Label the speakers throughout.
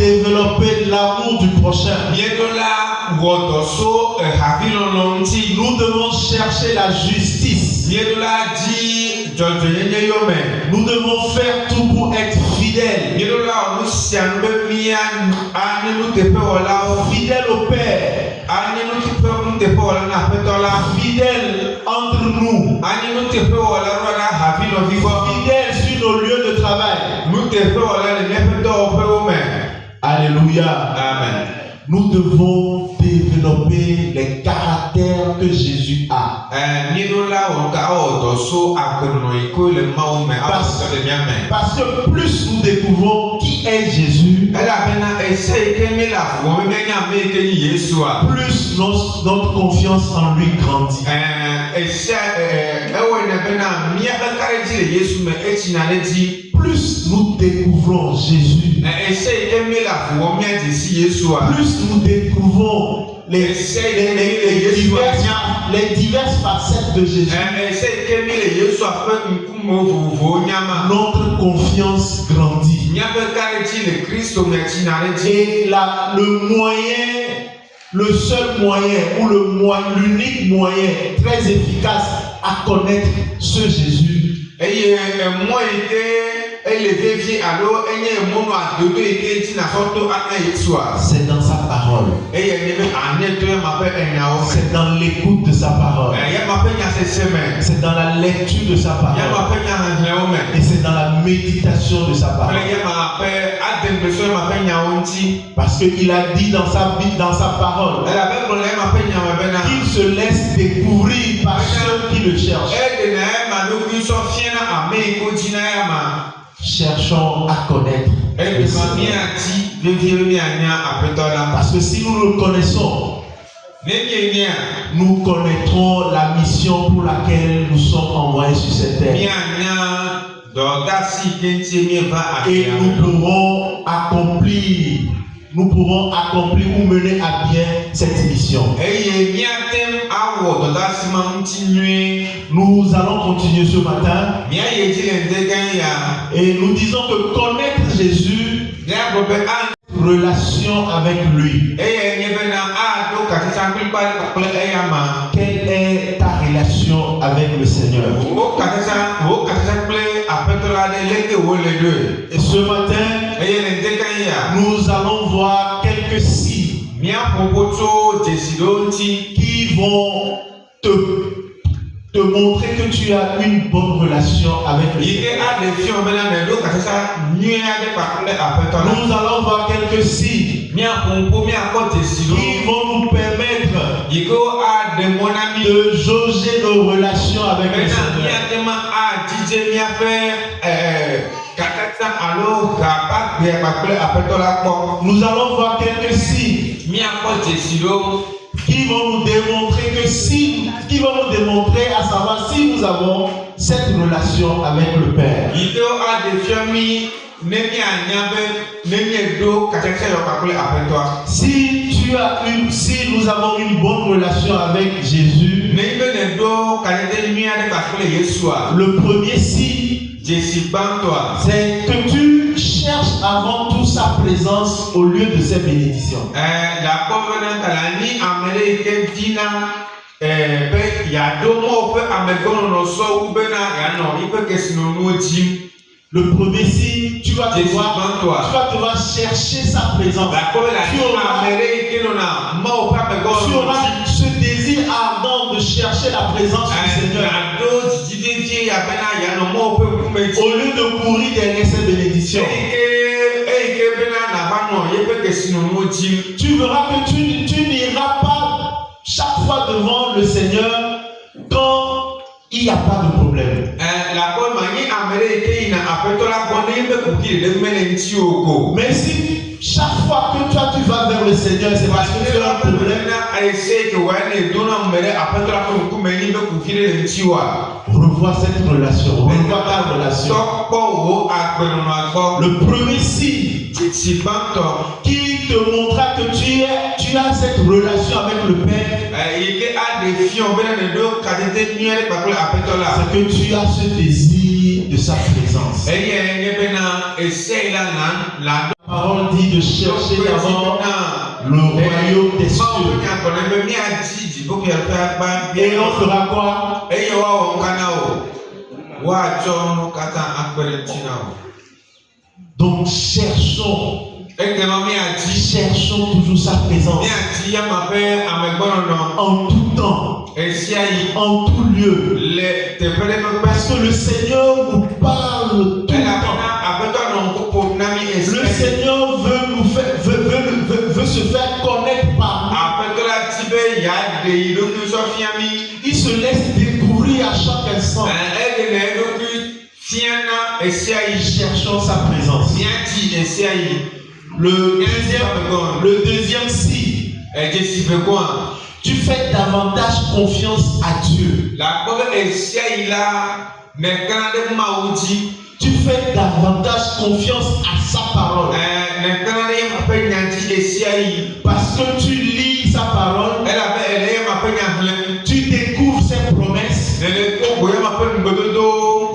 Speaker 1: développer l'amour du prochain. Nous devons chercher la justice. Nous devons faire tout pour être fidèles. Fidèles au Père. Fidèles entre nous. Fidèles sur nos lieux de travail. Alléluia.
Speaker 2: Amen.
Speaker 1: Nous devons développer les caractères que Jésus a. Parce que plus nous découvrons qui est Jésus, plus notre confiance en lui grandit. Plus nous découvrons Jésus, plus nous découvrons les diverses facettes de Jésus, notre confiance grandit. Et le seul moyen ou l'unique moyen très efficace à connaître ce Jésus, c'est dans sa parole. C'est dans l'écoute de sa parole. C'est dans la lecture de sa parole. Et c'est dans la méditation de sa parole. Parce qu'il a dit dans sa parole qu'il se laisse découvrir par ceux qui le cherchent. Cherchons à connaître le Seigneur. Parce que si nous le connaissons, nous connaîtrons la mission pour laquelle nous sommes envoyés sur cette terre. Et nous pourrons accomplir ou mener à bien cette mission. Nous allons continuer ce matin. Et nous disons que connaître Jésus, relation avec lui. Quelle est ta relation avec le Seigneur? Et ce matin, nous allons voir quelques signes qui vont te montrer que tu as une bonne relation avec le Seigneur. Nous allons voir quelques signes qui vont nous permettre de jauger nos relations avec le Seigneur. Nous allons voir quelques signes qui vont nous démontrer à savoir si nous avons cette relation avec le Père. Si nous avons une bonne relation avec Jésus, le premier signe, c'est que tu cherches avant tout sa présence au lieu de ses bénédictions. Le premier signe, tu vas devoir chercher sa présence. Tu auras ce désir ardent de chercher la présence du Seigneur. Au lieu de courir derrière ses bénédictions. Tu verras que tu n'iras pas chaque fois devant le Seigneur quand il n'y a pas de problème. Mais si chaque fois que toi tu vas vers le Seigneur, c'est parce que tu as un problème. Revois cette relation, revois ta relation. Le premier signe qui te montrera que tu as cette relation avec le Père, c'est que tu as ce désir de sa présence. parole dit de chercher d'abord le royaume des cieux. Et on fera quoi? Donc cherchons toujours sa présence en tout temps, en tout lieu, parce que le Seigneur nous parle tout le temps. Le Seigneur veut se faire connaître par nous. Il se laisse découvrir à chaque instant. Cherchons sa présence. Le deuxième si. Tu fais davantage confiance à Dieu. Tu fais davantage confiance à sa parole. Parce que tu lis sa parole, tu découvres ses promesses.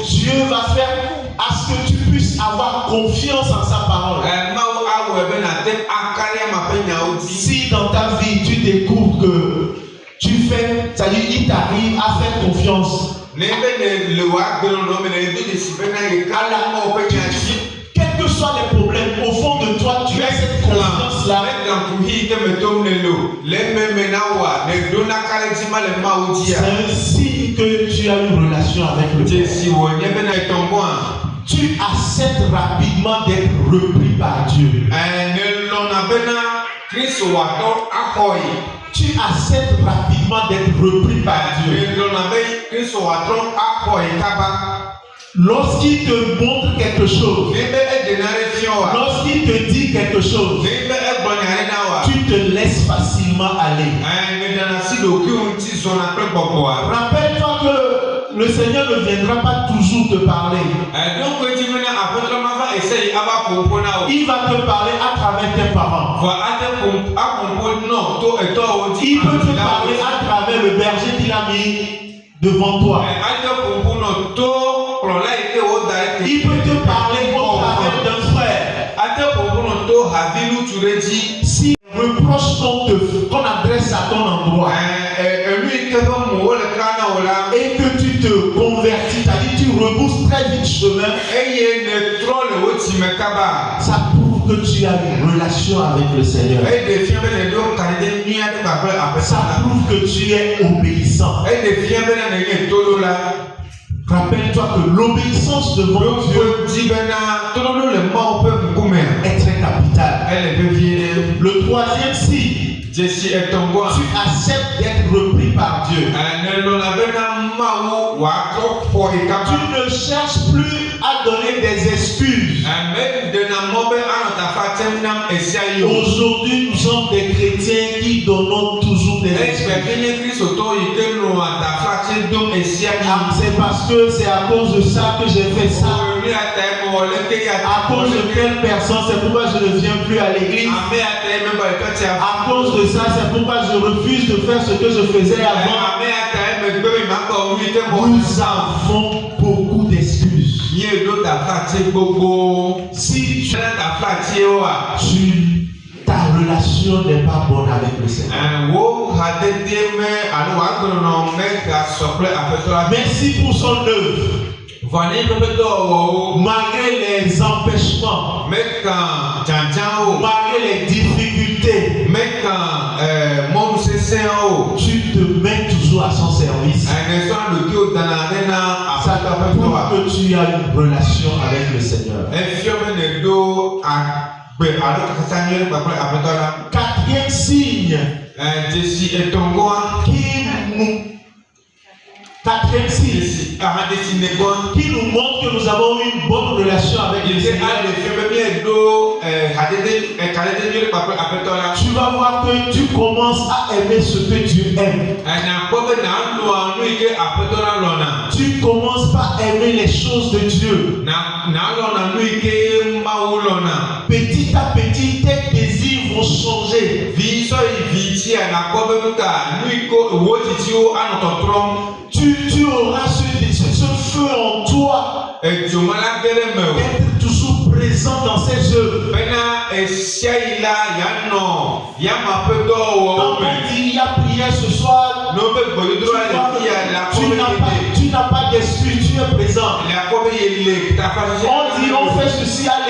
Speaker 1: Dieu va faire à ce que tu puisses avoir confiance en sa parole. Si dans ta vie tu découvres que tu fais, c'est-à-dire il t'arrive à faire confiance, quels que soient les problèmes, au fond de toi, tu as cette confiance-là. C'est un signe que tu as une relation avec le Père. Tu acceptes rapidement d'être repris par Dieu. Tu acceptes rapidement d'être repris par Dieu. Lorsqu'il te montre quelque chose, lorsqu'il te dit quelque chose, tu te laisses facilement aller. Rappelle-toi que le Seigneur ne viendra pas toujours te parler. Il va te parler à travers tes parents. Il peut te parler à travers le berger qu'il a mis devant toi. Il peut te parler au travers d'un frère. Si reproche qu'on adresse à ton endroit et que tu te convertis, c'est-à-dire tu rebousses très vite chemin, ça prouve que tu as une relation avec le Seigneur. Ça prouve que tu es obéissant. Rappelle-toi que l'obéissance devant Dieu est très capitale. Le troisième signe, tu acceptes d'être repris par Dieu. Tu ne cherches plus à donner des excuses. Aujourd'hui, nous sommes des chrétiens qui donnons toujours des excuses. C'est parce que c'est à cause de ça que j'ai fait ça. À cause de telle personne, c'est pourquoi je ne viens plus à l'église. À cause de ça, c'est pourquoi je refuse de faire ce que je faisais avant. Nous avons beaucoup d'excuses. Si ta relation n'est pas bonne avec le Seigneur. Merci pour son œuvre. Malgré les empêchements, malgré les difficultés, tu te mets toujours à son service. Ça prouve que tu as une relation avec le Seigneur. Quatrième signe qui nous montre que nous avons une bonne relation avec le Seigneur. Tu vas voir que tu commences à aimer ce que tu aimes. Tu commences pas à aimer les choses de Dieu. Petit à petit, tes désirs vont changer. Tu auras ce feu en toi d'être toujours prêt présent dans ses œuvres. Quand on dit il y a prière ce soir, tu n'as pas d'esprit, tu es présent. On dit on fait ceci à